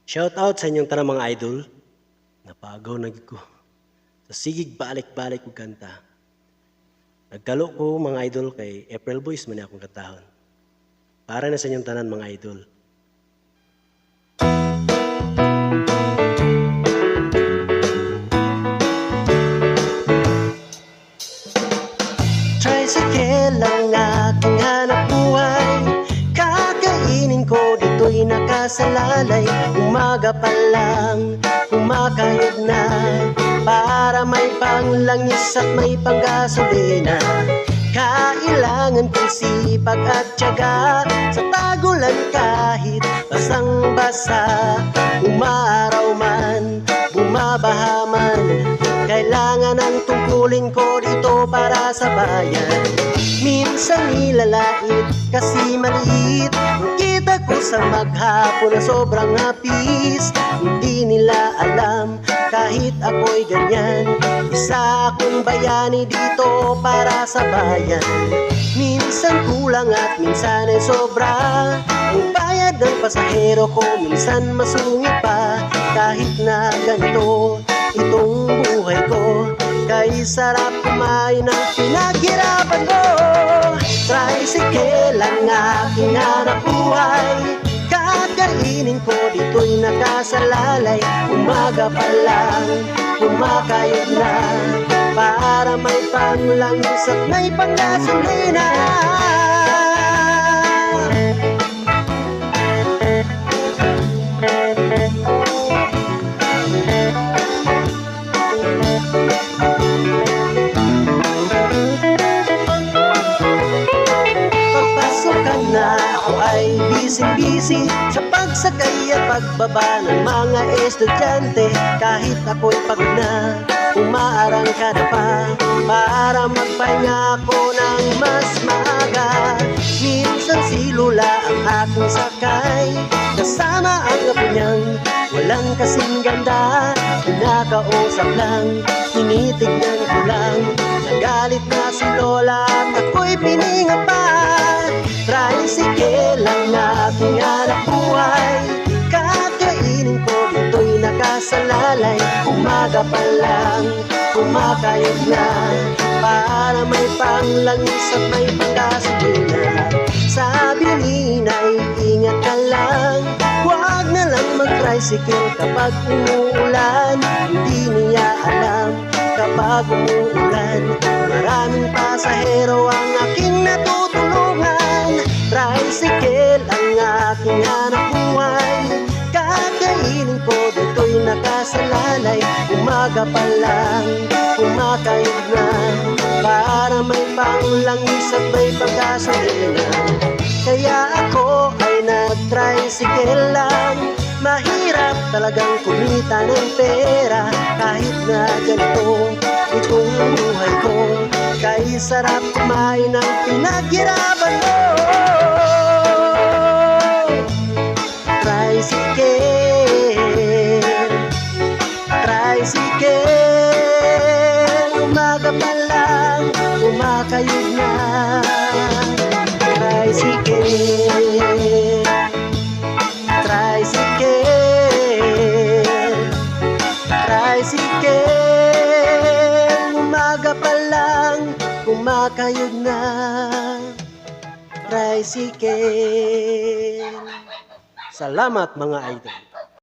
Shout out sa inyong tanang mga idol. Napagaw na gid ko. Sa sigig balik-balik og kanta. Nagkalo ko mga idol kay April Boys man akong katahon. Para na sa inyong tanan mga idol. Tricycle ang aking hanap buhay. Kakainin ko dito'y nakasalalay. Umaga pa lang, kumakayod na, para may panglangis at may panggasolina. Kailangan kong sipag at tiyaga, sa tagulan kahit basang-basa. Umaraw man, bumabaha man, kailangan ang tungkulin ko dito para sa bayan. Minsan nilalait kasi maliit ang kita ko sa maghapon na sobrang hapis. Hindi nila alam kahit ako'y ganyan, isa akong bayani dito para sa bayan. Minsan kulang at minsan ay sobra ang bayad ng pasahero ko, minsan masungit pa. Kahit na ganito itong buhay ko, kay sarap kumain ng pinaghirapan ko. Tricycle ang aking hanap buhay. Kakainin ko dito'y nakasalalay. Umaga pa lang, kumakayod na, para may panglangis at may panggasolina. Ako ay busy sa pagsakay at pagbaba ng mga estudyante. Kahit ako'y pagod na, umaarangkada pa, para magpahinga ako ng mas maaga. Minsan si Lula ang aking sakay, kasama ang apo niyang walang kasing ganda. Kinakausap lang, tinitignan ko lang, nagalit na si Lola at ako'y pininga pa. Tricycle ang aking hanap buhay. Kakainin ko dito'y nakasalalay. Umaga pa lang, kumakayod na, para may panglangis at may panggasolina. Sabi ni Nay, ingat ka lang, huwag na lang mag-tricycle kapag umuulan. Hindi niya alam, kapag umuulan, maraming pasahero ang aking natutulungan. Tricycle ang aking hanap buhay. Kakainin ko dito'y nakasalalay. Umaga pa lang, kumakayod na, para may panglangis at may panggasolina. Kaya ako ay nag-tricycle lang. Mahirap talagang kumita ng pera, kahit na ganito itong buhay ko, kay sarap kumain ng pinaghirapan mo. Tricycle, umaga pa lang, kumakayod na. Tricycle, umaga pa lang, kumakayod na. Tricycle. Salamat mga idol.